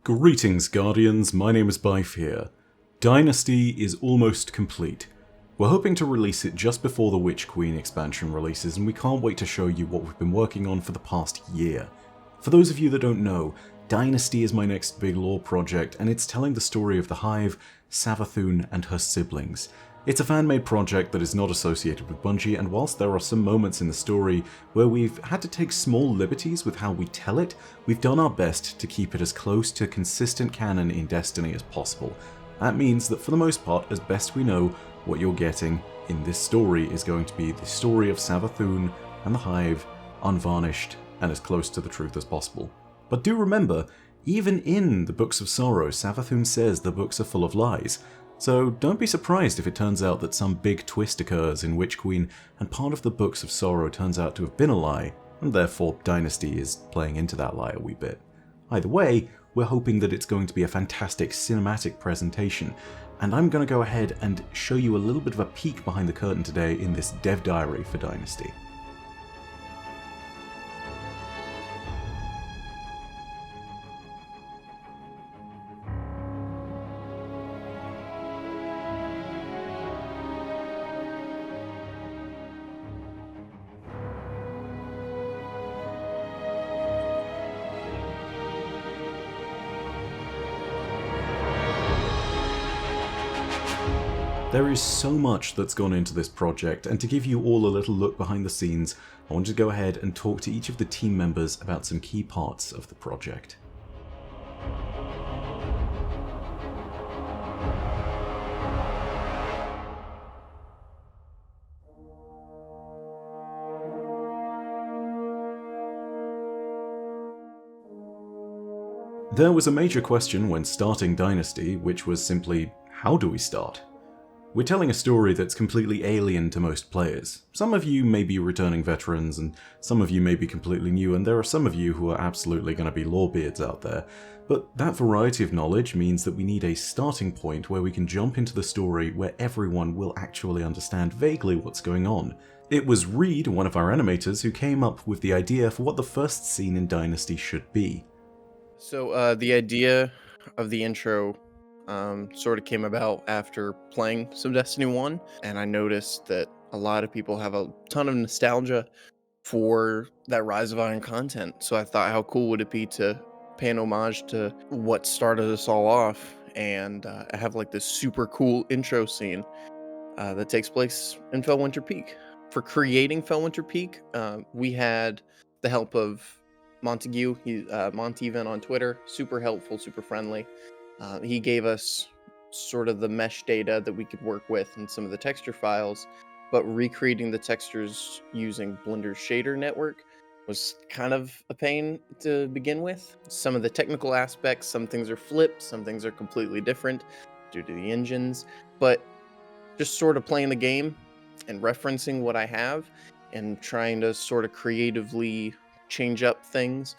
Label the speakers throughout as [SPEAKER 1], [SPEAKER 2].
[SPEAKER 1] Greetings, Guardians, my name is Bife here. Dynasty is almost complete. We're hoping to release it just before the Witch Queen expansion releases, and we can't wait to show you what we've been working on for the past year. For those of you that don't know, Dynasty is my next big lore project, and it's telling the story of the Hive, Savathun, and her siblings. It's a fan-made project that is not associated with Bungie, and whilst there are some moments in the story where we've had to take small liberties with how we tell it, we've done our best to keep it as close to consistent canon in Destiny as possible. That means that for the most part, as best we know, what you're getting in this story is going to be the story of Savathun and the Hive, unvarnished and as close to the truth as possible. But do remember, even in the Books of Sorrow, Savathun says the books are full of lies. So don't be surprised if it turns out that some big twist occurs in Witch Queen and part of the Books of Sorrow turns out to have been a lie, and therefore Dynasty is playing into that lie a wee bit. Either way, we're hoping that it's going to be a fantastic cinematic presentation, and I'm going to go ahead and show you a little bit of a peek behind the curtain today in this dev diary for Dynasty. There is so much that's gone into this project, and to give you all a little look behind the scenes, I want to go ahead and talk to each of the team members about some key parts of the project. There was a major question when starting Dynasty, which was simply, how do we start? We're telling a story that's completely alien to most players. Some of you may be returning veterans, and some of you may be completely new, and there are some of you who are absolutely going to be lorebeards out there. But that variety of knowledge means that we need a starting point where we can jump into the story where everyone will actually understand vaguely what's going on. It was Reed, one of our animators, who came up with the idea for what the first scene in Dynasty should be.
[SPEAKER 2] So the idea of the intro sort of came about after playing some Destiny 1, and I noticed that a lot of people have a ton of nostalgia for that Rise of Iron content. So I thought, how cool would it be to pay an homage to what started us all off, and I have like this super cool intro scene that takes place in Felwinter Peak. For creating Felwinter Peak, we had the help of Montague, Monteven on Twitter, super helpful, super friendly. He gave us sort of the mesh data that we could work with and some of the texture files, but recreating the textures using Blender's shader network was kind of a pain to begin with. Some of the technical aspects, some things are flipped, some things are completely different due to the engines, but just sort of playing the game and referencing what I have and trying to sort of creatively change up things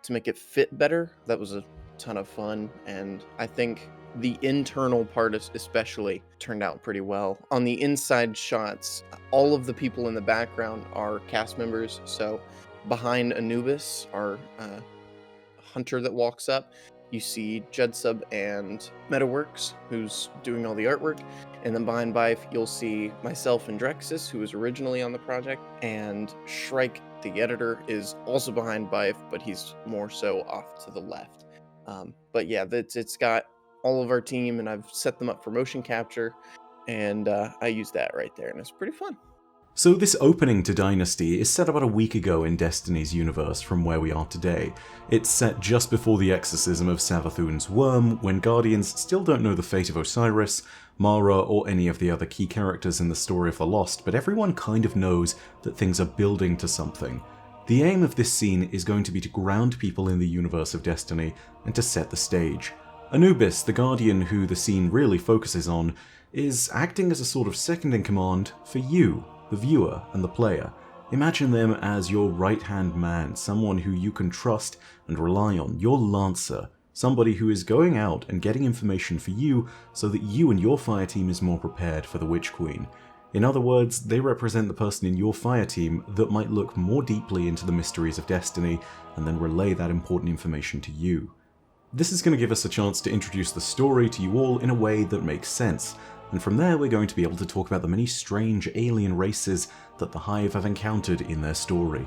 [SPEAKER 2] to make it fit better. That was a ton of fun, and I think the internal part especially turned out pretty well. On the inside shots, all of the people in the background are cast members. So behind Anubis, our hunter that walks up, you see Judsub and Metaworks, who's doing all the artwork. And then behind Bife, you'll see myself and Drexus, who was originally on the project, and Shrike, the editor, is also behind Bife, but he's more so off to the left. But yeah, it's got all of our team, and I've set them up for motion capture, and I use that right there, and it's pretty fun.
[SPEAKER 1] So this opening to Dynasty is set about a week ago in Destiny's universe from where we are today. It's set just before the exorcism of Savathun's worm, when Guardians still don't know the fate of Osiris, Mara, or any of the other key characters in the story of the Lost, but everyone kind of knows that things are building to something. The aim of this scene is going to be to ground people in the universe of Destiny and to set the stage. Anubis, the Guardian who the scene really focuses on, is acting as a sort of second in command for you, the viewer and the player. Imagine them as your right-hand man, someone who you can trust and rely on, your lancer, somebody who is going out and getting information for you so that you and your fire team is more prepared for the Witch Queen. In other words, they represent the person in your fire team that might look more deeply into the mysteries of Destiny and then relay that important information to you. This is going to give us a chance to introduce the story to you all in a way that makes sense, and from there we're going to be able to talk about the many strange alien races that the Hive have encountered in their story.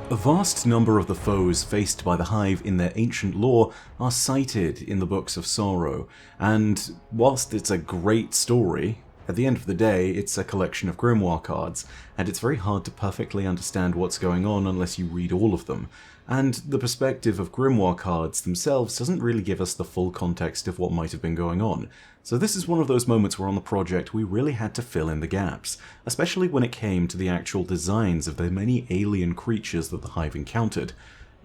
[SPEAKER 1] A vast number of the foes faced by the Hive in their ancient lore are cited in the Books of Sorrow, and whilst it's a great story, at the end of the day it's a collection of grimoire cards, and it's very hard to perfectly understand what's going on unless you read all of them, and the perspective of grimoire cards themselves doesn't really give us the full context of what might have been going on. So this is one of those moments where on the project we really had to fill in the gaps, especially when it came to the actual designs of the many alien creatures that the Hive encountered.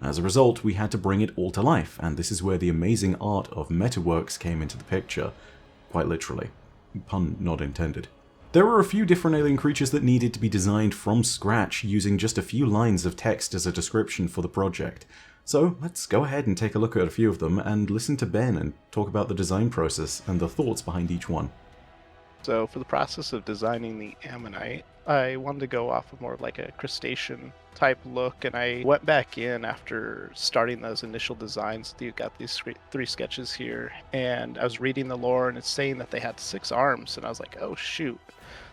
[SPEAKER 1] As a result, we had to bring it all to life, and this is where the amazing art of Metaworks came into the picture. Quite literally. Pun not intended. There were a few different alien creatures that needed to be designed from scratch using just a few lines of text as a description for the project. So let's go ahead and take a look at a few of them and listen to Ben and talk about the design process and the thoughts behind each one.
[SPEAKER 3] So for the process of designing the Ammonite, I wanted to go off of more of like a crustacean type look, and I went back in after starting those initial designs. You've got these three sketches here, and I was reading the lore and it's saying that they had 6 arms, and I was like, oh shoot.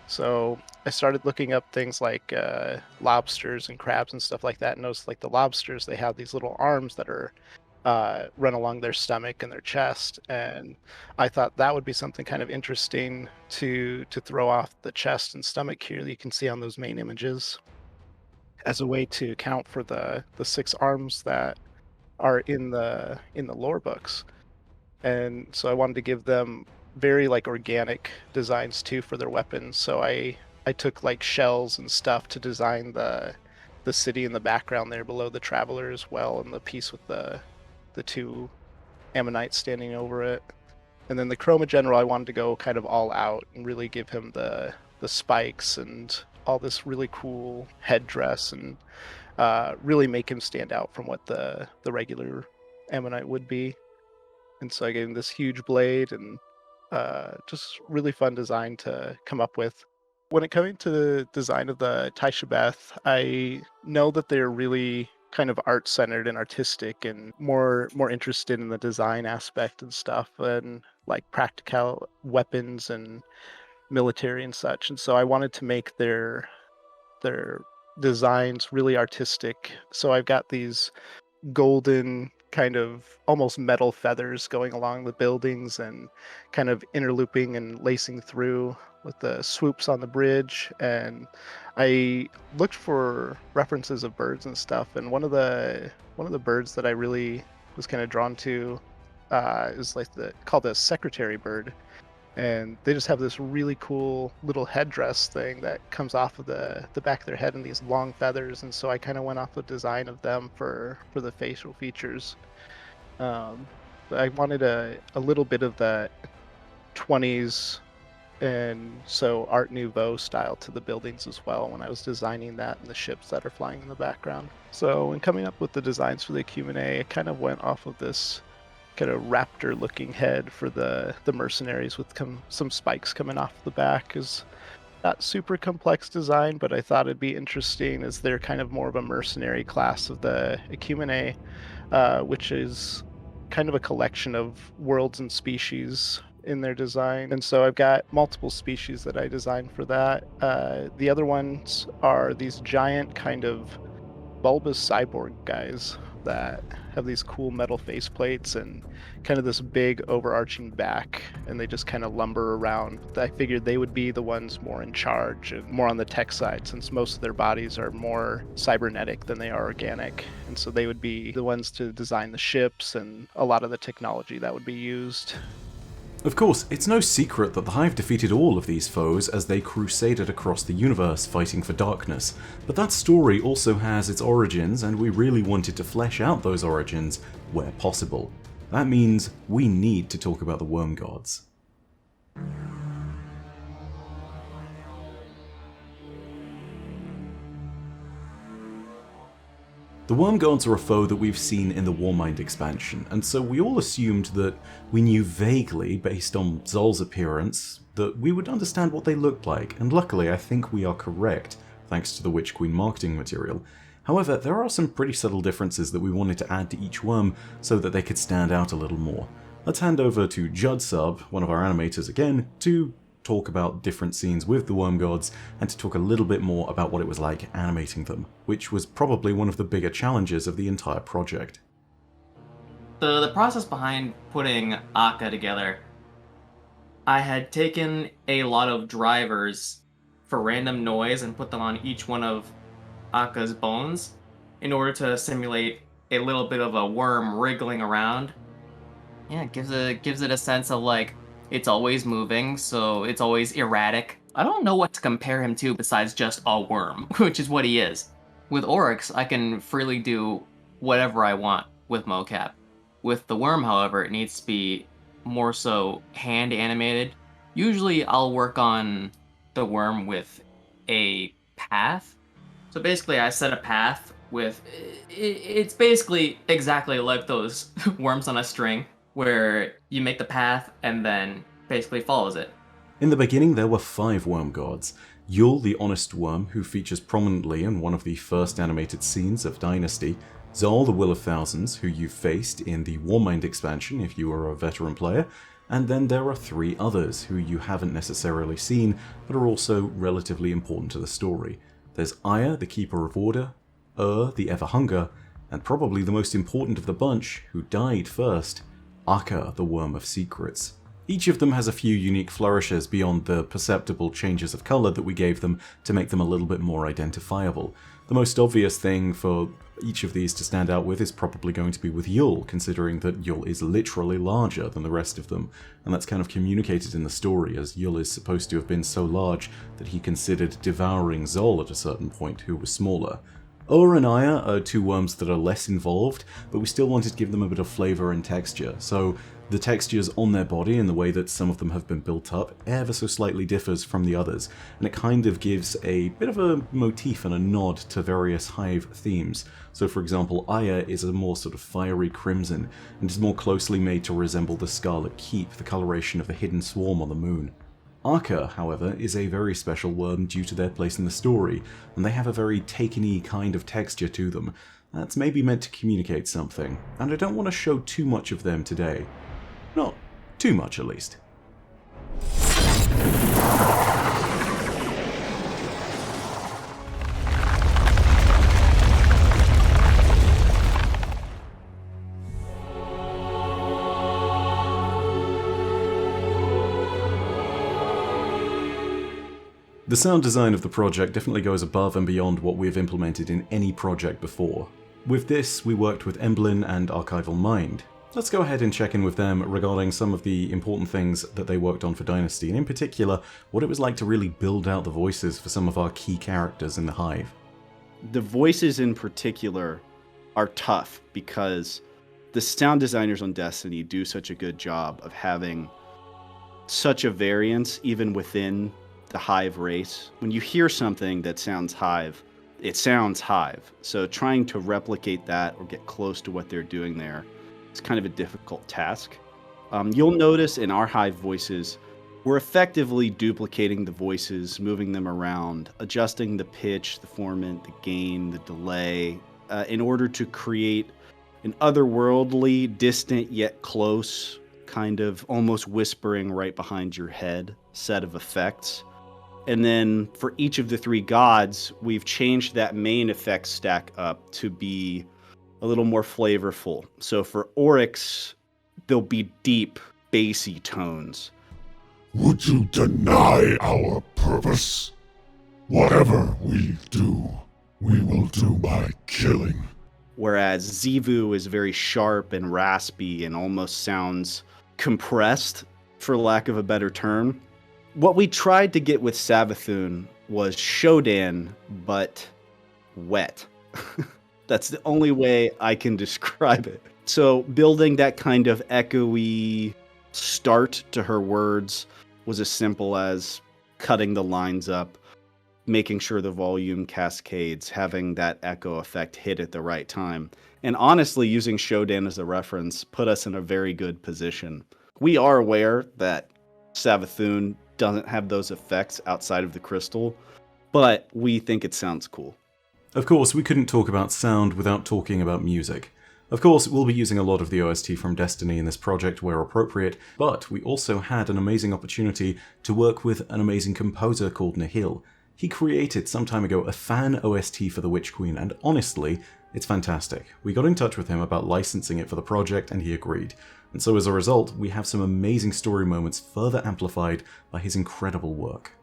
[SPEAKER 3] So I started looking up things like lobsters and crabs and stuff like that, and noticed like the lobsters, they have these little arms that are run along their stomach and their chest, and I thought that would be something kind of interesting to throw off the chest and stomach here that you can see on those main images as a way to account for the 6 arms that are in the lore books. And so I wanted to give them very like organic designs too for their weapons. So I took like shells and stuff to design the city in the background there below the traveler as well, and the piece with the 2 ammonites standing over it. And then the Chroma General, I wanted to go kind of all out and really give him the spikes and all this really cool headdress, and really make him stand out from what the regular ammonite would be. And so I gave him this huge blade, and just really fun design to come up with. When it came to the design of the Taishabeth, I know that they're really kind of art-centered and artistic and more interested in the design aspect and stuff, and like practical weapons and military and such. And so I wanted to make their designs really artistic. So I've got these golden kind of almost metal feathers going along the buildings and kind of interlooping and lacing through with the swoops on the bridge. And I looked for references of birds and stuff, and one of the birds that I really was kind of drawn to is like called a secretary bird, and they just have this really cool little headdress thing that comes off of the back of their head in these long feathers. And so I kind of went off the design of them for the facial features. I wanted a little bit of that 20s and so Art Nouveau style to the buildings as well when I was designing that, and the ships that are flying in the background. So when coming up with the designs for the Acumenae, I kind of went off of this kind of raptor looking head for the mercenaries with some spikes coming off the back. Is not super complex design, but I thought it'd be interesting as they're kind of more of a mercenary class of the Acumenae, which is kind of a collection of worlds and species in their design. And so I've got multiple species that I designed for that. The other ones are these giant kind of bulbous cyborg guys that have these cool metal faceplates and kind of this big overarching back, and they just kind of lumber around. I figured they would be the ones more in charge and more on the tech side, since most of their bodies are more cybernetic than they are organic. And so they would be the ones to design the ships and a lot of the technology that would be used.
[SPEAKER 1] Of course, it's no secret that the Hive defeated all of these foes as they crusaded across the universe fighting for darkness, but that story also has its origins, and we really wanted to flesh out those origins where possible. That means we need to talk about the Worm Gods. The Worm Gods are a foe that we've seen in the Warmind expansion, and so we all assumed that we knew vaguely, based on Zol's appearance, that we would understand what they looked like, and luckily I think we are correct, thanks to the Witch Queen marketing material. However, there are some pretty subtle differences that we wanted to add to each worm so that they could stand out a little more. Let's hand over to Judsub, one of our animators again, to talk about different scenes with the Worm Gods and to talk a little bit more about what it was like animating them, which was probably one of the bigger challenges of the entire project.
[SPEAKER 4] So the process behind putting Akka together, I had taken a lot of drivers for random noise and put them on each one of Akka's bones in order to simulate a little bit of a worm wriggling around. Yeah, it gives it a sense of like it's always moving, so it's always erratic. I don't know what to compare him to besides just a worm, which is what he is. With Oryx, I can freely do whatever I want with mocap. With the worm, however, it needs to be more so hand animated. Usually I'll work on the worm with a path. So basically I set a path with, it's basically exactly like those worms on a string, where you make the path and then basically follows it.
[SPEAKER 1] In the beginning there were 5 Worm Gods. Yul the Honest Worm, who features prominently in one of the first animated scenes of Dynasty, Zol the Will of Thousands, who you faced in the Warmind expansion if you were a veteran player, and then there are 3 others who you haven't necessarily seen, but are also relatively important to the story. There's Aya, the Keeper of Order, the Everhunger, and probably the most important of the bunch, who died first, Akka, the Worm of Secrets. Each of them has a few unique flourishes beyond the perceptible changes of colour that we gave them to make them a little bit more identifiable. The most obvious thing for each of these to stand out with is probably going to be with Yul, considering that Yul is literally larger than the rest of them, and that's kind of communicated in the story, as Yul is supposed to have been so large that he considered devouring Zol at a certain point, who was smaller. And Aya are 2 worms that are less involved, but we still wanted to give them a bit of flavour and texture, so the textures on their body and the way that some of them have been built up ever so slightly differs from the others, and it kind of gives a bit of a motif and a nod to various Hive themes. So for example, Aya is a more sort of fiery crimson, and is more closely made to resemble the Scarlet Keep, the coloration of the hidden swarm on the moon. Akka, however, is a very special worm due to their place in the story, and they have a very Taken-y kind of texture to them. That's maybe meant to communicate something, and I don't want to show too much of them today. Not too much, at least. The sound design of the project definitely goes above and beyond what we've implemented in any project before. With this, we worked with Emblem and Archival Mind. Let's go ahead and check in with them regarding some of the important things that they worked on for Dynasty, and in particular, what it was like to really build out the voices for some of our key characters in the Hive.
[SPEAKER 5] The voices in particular are tough because the sound designers on Destiny do such a good job of having such a variance even within the Hive race. When you hear something that sounds Hive, it sounds Hive. So trying to replicate that or get close to what they're doing there is kind of a difficult task. You'll notice in our Hive voices, we're effectively duplicating the voices, moving them around, adjusting the pitch, the formant, the gain, the delay, in order to create an otherworldly, distant yet close, kind of almost whispering right behind your head set of effects. And then for each of the 3 gods, we've changed that main effects stack up to be a little more flavorful. So for Oryx, there'll be deep, bassy tones.
[SPEAKER 6] Would you deny our purpose? Whatever we do, we will do by killing.
[SPEAKER 5] Whereas Xivu is very sharp and raspy and almost sounds compressed, for lack of a better term. What we tried to get with Savathun was Shodan, but wet. That's the only way I can describe it. So building that kind of echoey start to her words was as simple as cutting the lines up, making sure the volume cascades, having that echo effect hit at the right time. And honestly, using Shodan as a reference put us in a very good position. We are aware that Savathun doesn't have those effects outside of the crystal, but we think it sounds cool.
[SPEAKER 1] Of course, we couldn't talk about sound without talking about music. Of course, we'll be using a lot of the OST from Destiny in this project where appropriate, but we also had an amazing opportunity to work with an amazing composer called Nihil. He created some time ago a fan OST for the Witch Queen, and honestly, it's fantastic. We got in touch with him about licensing it for the project, and he agreed. And so as a result, we have some amazing story moments further amplified by his incredible work.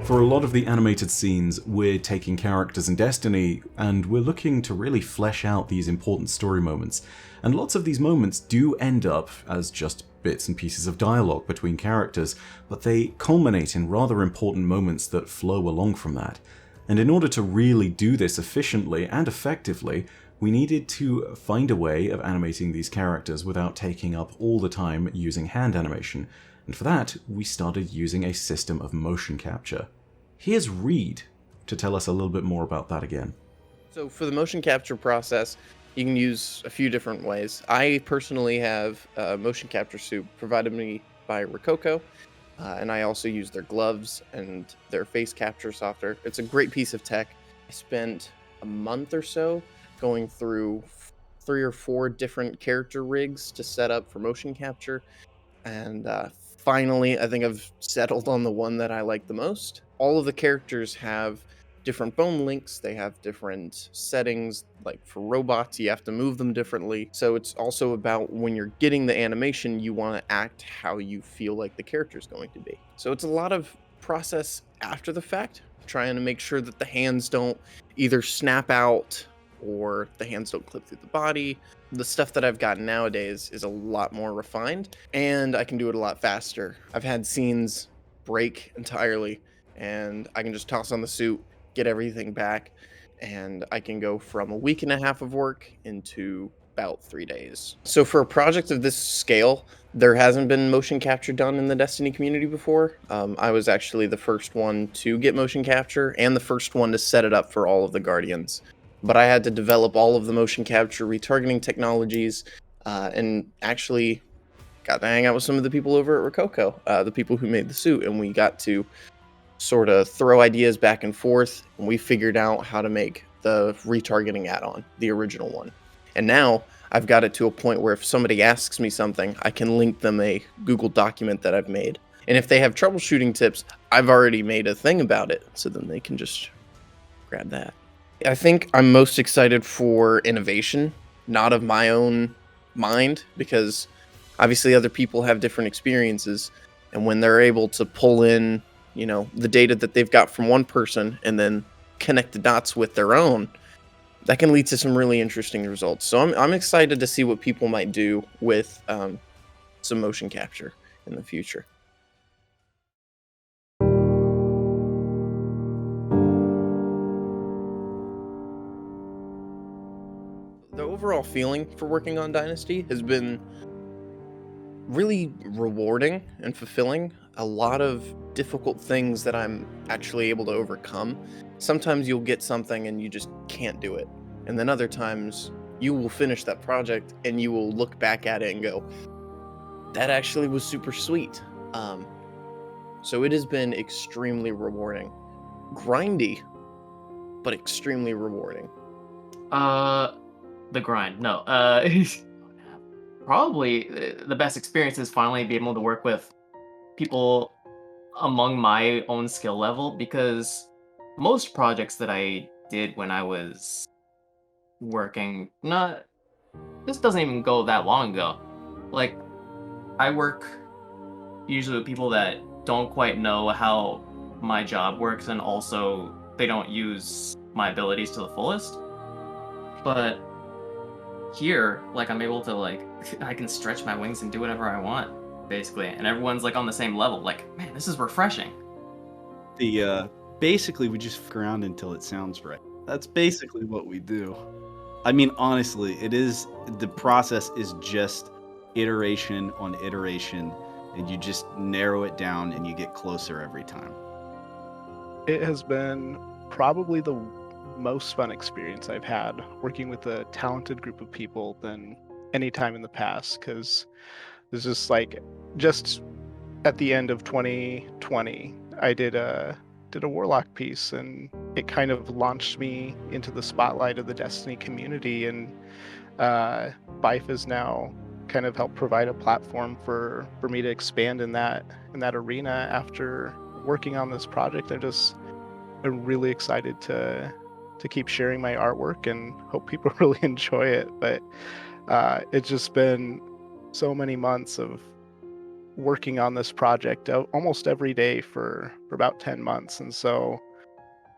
[SPEAKER 1] For a lot of the animated scenes, we're taking characters in Destiny, and we're looking to really flesh out these important story moments. And lots of these moments do end up as just bits and pieces of dialogue between characters, but they culminate in rather important moments that flow along from that. And in order to really do this efficiently and effectively, we needed to find a way of animating these characters without taking up all the time using hand animation. And for that, we started using a system of motion capture. Here's Reed to tell us a little bit more about that again.
[SPEAKER 2] So for the motion capture process, you can use a few different ways. I personally have a motion capture suit provided me by Rokoko, and I also use their gloves and their face capture software. It's a great piece of tech. I spent a month or so going through 3 or 4 different character rigs to set up for motion capture, and finally, I think I've settled on the one that I like the most. All of the characters have different bone links, they have different settings, like for robots, you have to move them differently. So it's also about when you're getting the animation, you want to act how you feel like the character's going to be. So it's a lot of process after the fact, trying to make sure that the hands don't either snap out or the hands don't clip through the body. The stuff that I've got nowadays is a lot more refined, and I can do it a lot faster. I've had scenes break entirely, and I can just toss on the suit, get everything back, and I can go from a week and a half of work into about 3 days. So for a project of this scale, there hasn't been motion capture done in the Destiny community before. I was actually the first one to get motion capture and the first one to set it up for all of the Guardians. But I had to develop all of the motion capture retargeting technologies, and actually got to hang out with some of the people over at Rokoko, the people who made the suit, and we got to sort of throw ideas back and forth, and we figured out how to make the retargeting add-on, the original one. And now I've got it to a point where if somebody asks me something, I can link them a Google document that I've made. And if they have troubleshooting tips, I've already made a thing about it, so then they can just grab that. I think I'm most excited for innovation, not of my own mind, because obviously other people have different experiences, and when they're able to pull in, the data that they've got from one person and then connect the dots with their own, that can lead to some really interesting results. So I'm excited to see what people might do with some motion capture in the future. The overall feeling for working on Dynasty has been really rewarding and fulfilling. A lot of difficult things that I'm actually able to overcome. Sometimes you'll get something and you just can't do it. And then other times you will finish that project and you will look back at it and go, that actually was super sweet. So it has been extremely rewarding. Grindy, but extremely rewarding.
[SPEAKER 4] The grind. No. Probably the best experience is finally being able to work with people among my own skill level, because most projects that I did when I was working, this doesn't even go that long ago. Like, I work usually with people that don't quite know how my job works, and also they don't use my abilities to the fullest. But here, I'm able to, I can stretch my wings and do whatever I want, basically, and everyone's on the same level. Man, this is refreshing.
[SPEAKER 5] The Basically, we just fuck around until it sounds right. That's basically what we do. I mean, honestly, the process is just iteration on iteration, and you just narrow it down and you get closer every time.
[SPEAKER 3] It has been probably the most fun experience I've had working with a talented group of people than any time in the past, because it's just at the end of 2020, I did a Warlock piece, and it kind of launched me into the spotlight of the Destiny community, and Bife has now kind of helped provide a platform for me to expand in that arena. After working on this project, I'm really excited to keep sharing my artwork and hope people really enjoy it. But it's just been so many months of working on this project almost every day for about 10 months. And so,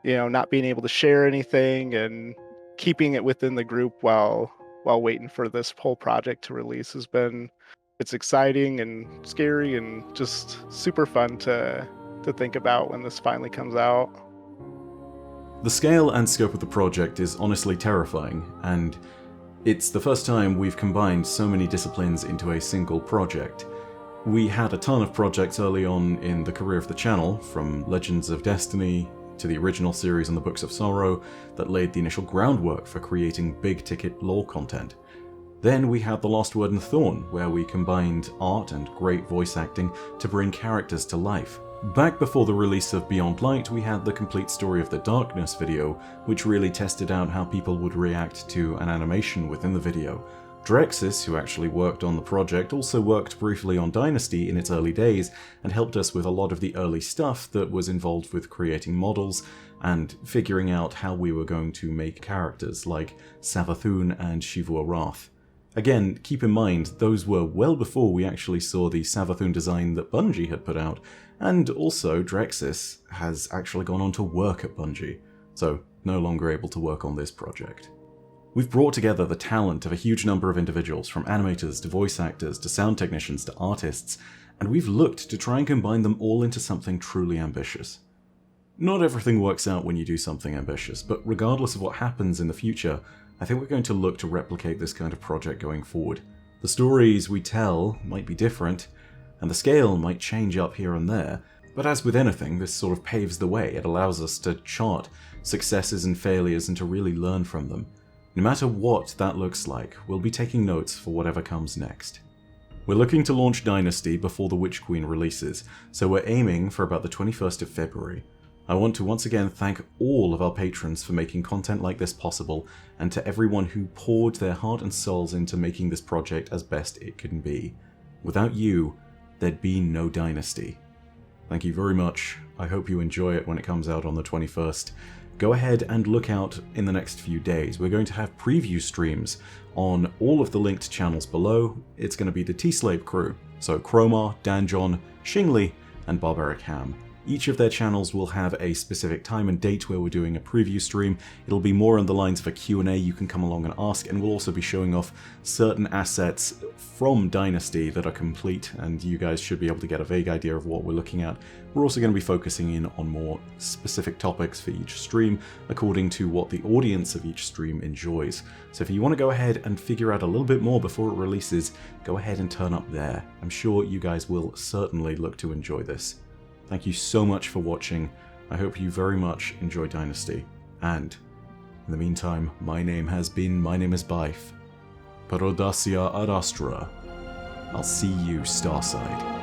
[SPEAKER 3] not being able to share anything and keeping it within the group while waiting for this whole project to release it's exciting and scary and just super fun to think about when this finally comes out.
[SPEAKER 1] The scale and scope of the project is honestly terrifying, and it's the first time we've combined so many disciplines into a single project. We had a ton of projects early on in the career of the channel, from Legends of Destiny to the original series on the Books of Sorrow, that laid the initial groundwork for creating big-ticket lore content. Then we had The Lost Word and Thorn, where we combined art and great voice acting to bring characters to life. Back before the release of Beyond Light, we had the Complete Story of the Darkness video, which really tested out how people would react to an animation within the video. Drexis, who actually worked on the project, also worked briefly on Dynasty in its early days and helped us with a lot of the early stuff that was involved with creating models and figuring out how we were going to make characters like Savathun and Shivua Wrath. Again, keep in mind, those were well before we actually saw the Savathun design that Bungie had put out, and also Drexis has actually gone on to work at Bungie, so no longer able to work on this project. We've brought together the talent of a huge number of individuals, from animators to voice actors to sound technicians to artists, and we've looked to try and combine them all into something truly ambitious. Not everything works out when you do something ambitious, but regardless of what happens in the future, I think we're going to look to replicate this kind of project going forward. The stories we tell might be different, and the scale might change up here and there, but as with anything, this sort of paves the way. It allows us to chart successes and failures and to really learn from them. No matter what that looks like, we'll be taking notes for whatever comes next. We're looking to launch Dynasty before the Witch Queen releases, so we're aiming for about the 21st of February. I want to once again thank all of our patrons for making content like this possible, and to everyone who poured their heart and souls into making this project as best it can be. Without you, there'd be no Dynasty. Thank you very much. I hope you enjoy it when it comes out on the 21st. Go ahead and look out in the next few days. We're going to have preview streams on all of the linked channels below. It's going to be the T-Slave crew, so Chromar, Danjon, Shingli, and Barbaric Ham. Each of their channels will have a specific time and date where we're doing a preview stream. It'll be more on the lines of a Q&A you can come along and ask, and we'll also be showing off certain assets from Dynasty that are complete, and you guys should be able to get a vague idea of what we're looking at. We're also going to be focusing in on more specific topics for each stream, according to what the audience of each stream enjoys. So if you want to go ahead and figure out a little bit more before it releases, go ahead and turn up there. I'm sure you guys will certainly look to enjoy this. Thank you so much for watching. I hope you very much enjoy Dynasty. And, in the meantime, my name is Bife. Perodacia ad Astra. I'll see you Starside.